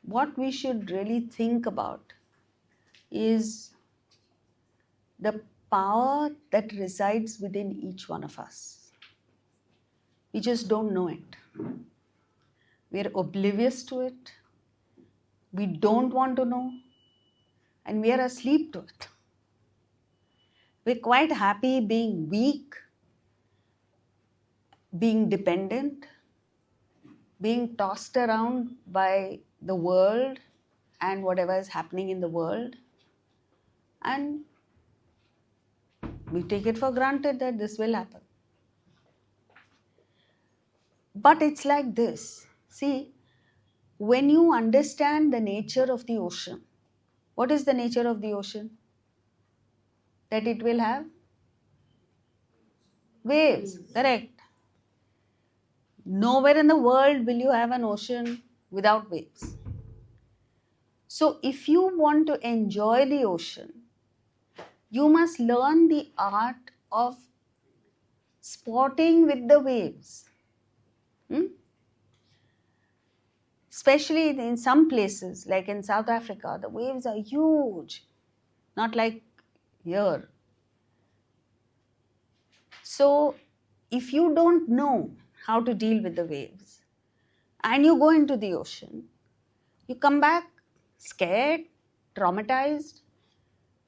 what we should really think about is the power that resides within each one of us. We just don't know it. We're oblivious to it. We don't want to know. And we are asleep to it. We're quite happy being weak, being dependent, being tossed around by the world and whatever is happening in the world. And we take it for granted that this will happen. But it's like this. See, when you understand the nature of the ocean, what is the nature of the ocean? That it will have waves, correct? Nowhere in the world will you have an ocean without waves. So if you want to enjoy the ocean, you must learn the art of sporting with the waves. Especially in some places, like in South Africa, the waves are huge, not like here. So if you don't know how to deal with the waves and you go into the ocean, you come back scared, traumatized,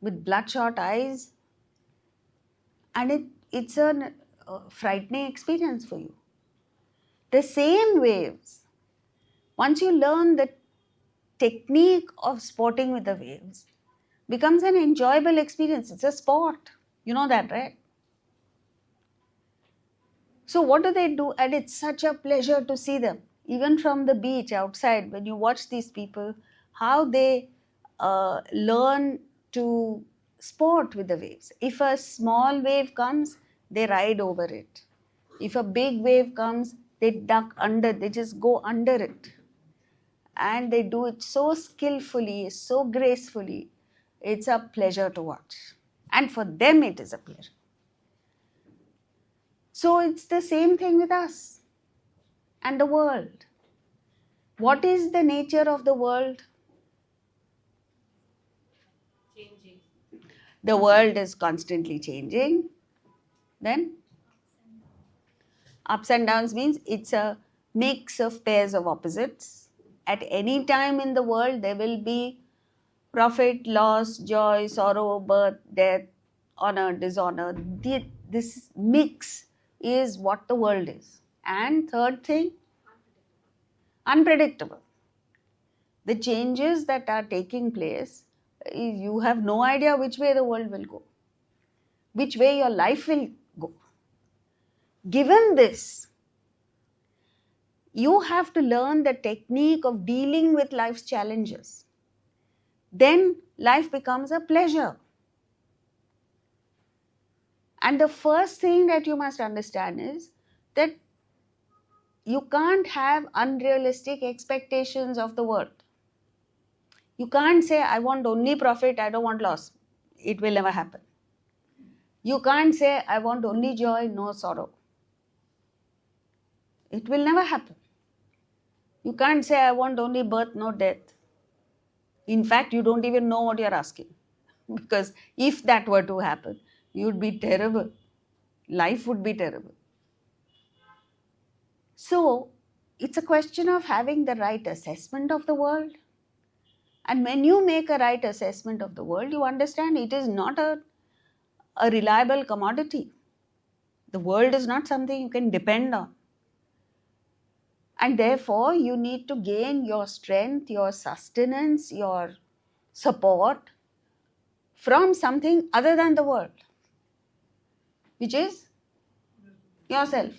with bloodshot eyes, and it's a frightening experience for you. The same waves, once you learn the technique of sporting with the waves, becomes an enjoyable experience. It's a sport. You know that, right? So what do? And it's such a pleasure to see them. Even from the beach outside, when you watch these people, how they learn to sport with the waves. If a small wave comes, they ride over it. If a big wave comes, they duck under, they just go under it. And they do it so skillfully, so gracefully. It's a pleasure to watch. And for them, it is a pleasure. So it's the same thing with us and the world. What is the nature of the world? Changing. The world is constantly changing. Then ups and downs means it's a mix of pairs of opposites. At any time in the world, there will be profit, loss, joy, sorrow, birth, death, honor, dishonor. This mix is what the world is. And third thing, unpredictable. The changes that are taking place, you have no idea which way the world will go, which way your life will go. Given this, you have to learn the technique of dealing with life's challenges. Then life becomes a pleasure. And the first thing that you must understand is that you can't have unrealistic expectations of the world. You can't say, I want only profit, I don't want loss. It will never happen. You can't say, I want only joy, no sorrow. It will never happen. You can't say, I want only birth, no death. In fact, you don't even know what you're asking. Because if that were to happen, you'd be terrible. Life would be terrible. So, it's a question of having the right assessment of the world. And when you make a right assessment of the world, you understand it is not a reliable commodity. The world is not something you can depend on. And therefore, you need to gain your strength, your sustenance, your support from something other than the world, which is yourself.